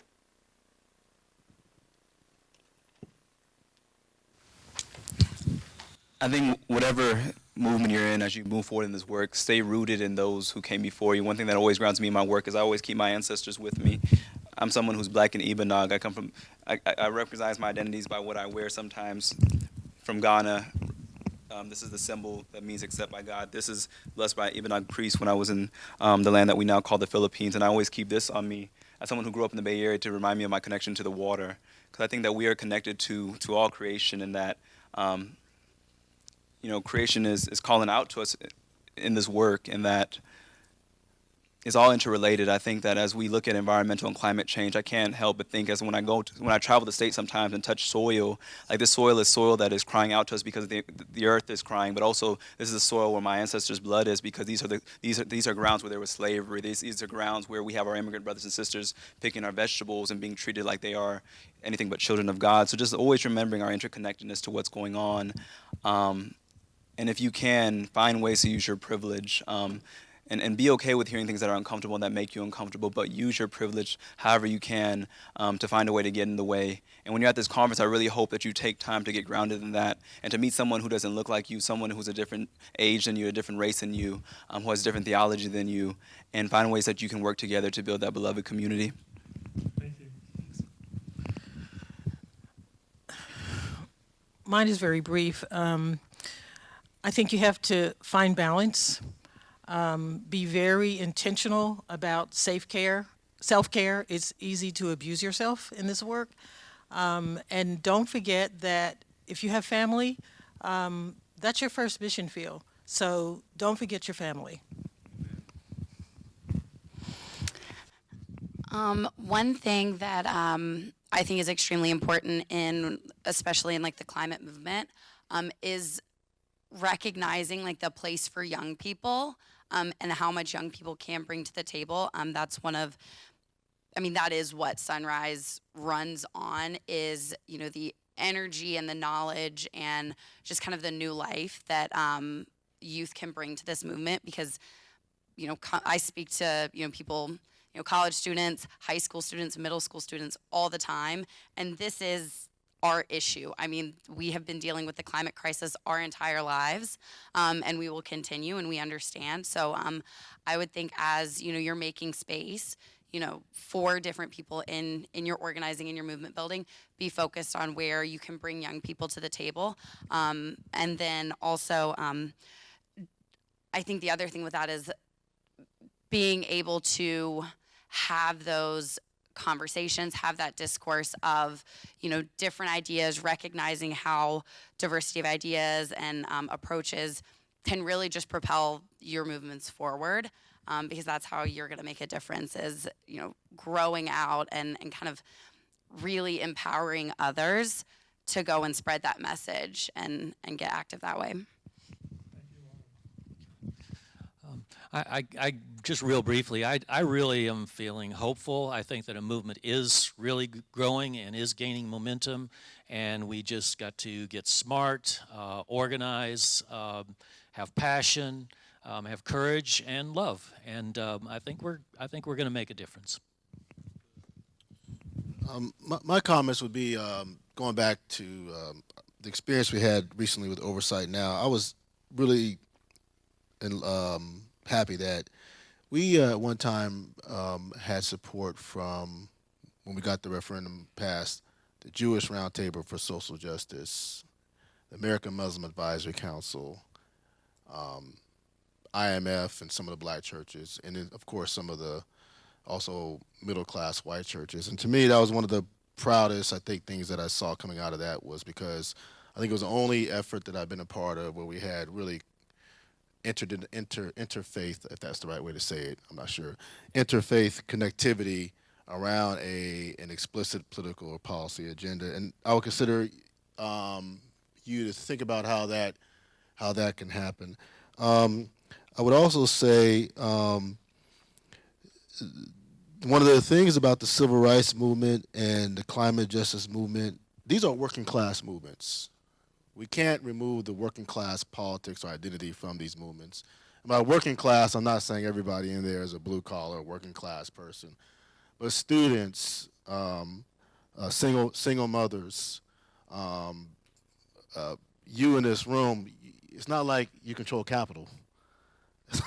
I think whatever movement you're in as you move forward in this work, stay rooted in those who came before you. One thing that always grounds me in my work is I always keep my ancestors with me. I'm someone who's black and Ibanog. I recognize my identities by what I wear sometimes. From Ghana, this is the symbol that means accept by God. This is blessed by Ibanog priest when I was in the land that we now call the Philippines. And I always keep this on me as someone who grew up in the Bay Area to remind me of my connection to the water. Because I think that we are connected to all creation, and that creation is calling out to us in this work, and that is all interrelated. I think that as we look at environmental and climate change, I can't help but think when I travel the state sometimes and touch soil, like this soil is soil that is crying out to us because the earth is crying, but also this is the soil where my ancestors' blood is, because these are grounds where there was slavery. These are grounds where we have our immigrant brothers and sisters picking our vegetables and being treated like they are anything but children of God. So just always remembering our interconnectedness to what's going on. And if you can, find ways to use your privilege, and be okay with hearing things that are uncomfortable and that make you uncomfortable, but use your privilege however you can to find a way to get in the way. And when you're at this conference, I really hope that you take time to get grounded in that and to meet someone who doesn't look like you, someone who's a different age than you, a different race than you, who has different theology than you, and find ways that you can work together to build that beloved community. Thank you. Mine is very brief. I think you have to find balance, be very intentional about self-care. It's easy to abuse yourself in this work. And don't forget that if you have family, that's your first mission field. So don't forget your family. One thing that I think is extremely important especially in like the climate movement, is recognizing like the place for young people, and how much young people can bring to the table. That is what Sunrise runs on, is, the energy and the knowledge and just kind of the new life that youth can bring to this movement. Because, I speak to, people, college students, high school students, middle school students all the time, and this is our issue. We have been dealing with the climate crisis our entire lives, and we will continue, and we understand. So I would think as, you're making space, for different people in your organizing, in your movement building, be focused on where you can bring young people to the table. And then also, I think the other thing with that is being able to have those conversations, have that discourse of, different ideas, recognizing how diversity of ideas and approaches can really just propel your movements forward, because that's how you're going to make a difference, is, growing out and kind of really empowering others to go and spread that message and get active that way. I just real briefly, I really am feeling hopeful. I think that a movement is really growing and is gaining momentum, and we just got to get smart, organize, have passion, have courage and love, and I think we're going to make a difference. My comments would be going back to the experience we had recently with Oversight Now. I was really happy that we at one time had support from, when we got the referendum passed, the Jewish Roundtable for Social Justice, the American Muslim Advisory Council, IMF, and some of the black churches, and then, of course, some of the also middle-class white churches. And to me, that was one of the proudest, I think, things that I saw coming out of that, was because I think it was the only effort that I've been a part of where we had really interfaith, if that's the right way to say it, I'm not sure, interfaith connectivity around an explicit political or policy agenda. And I would consider you to think about how that can happen. I would also say one of the things about the civil rights movement and the climate justice movement, these are working class movements. We can't remove the working class politics or identity from these movements. And by working class, I'm not saying everybody in there is a blue collar working class person, but students, single mothers, you in this room. It's not like you control capital.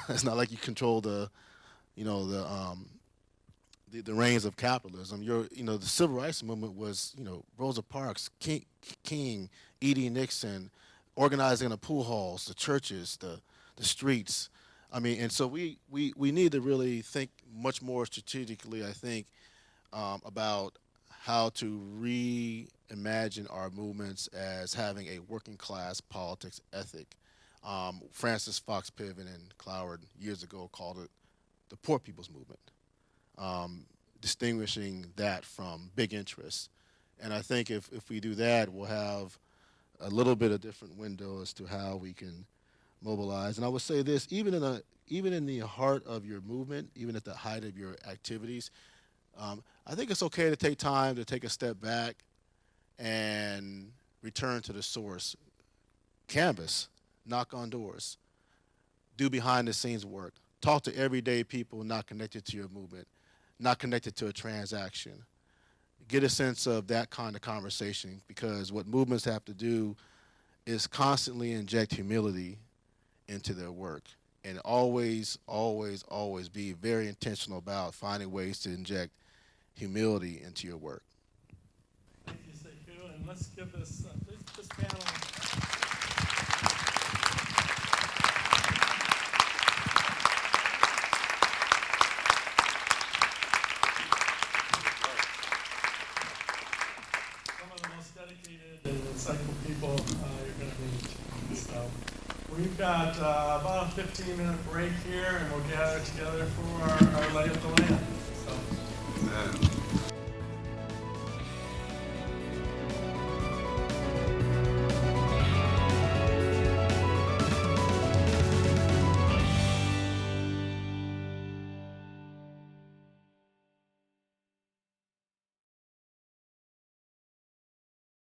It's not like you control the reins of capitalism. The civil rights movement was, Rosa Parks, King, E.D. Nixon, organizing the pool halls, the churches, the streets. I mean, and so we need to really think much more strategically, I think, about how to reimagine our movements as having a working class politics ethic. Francis Fox Piven and Cloward years ago called it the poor people's movement, distinguishing that from big interests. And I think if we do that, we'll have a little bit of different window as to how we can mobilize. And I would say this, even in the heart of your movement, even at the height of your activities, I think it's okay to take time to take a step back and return to the source. Canvas, knock on doors, do behind the scenes work, talk to everyday people not connected to your movement, not connected to a transaction. Get a sense of that kind of conversation, because what movements have to do is constantly inject humility into their work, and always, always, always be very intentional about finding ways to inject humility into your work. Thank you, Sekou, and let's give this panel. Some of the most dedicated and insightful people you're going to meet. So we've got about a 15-minute break here, and we'll gather together for our lay of the land. So.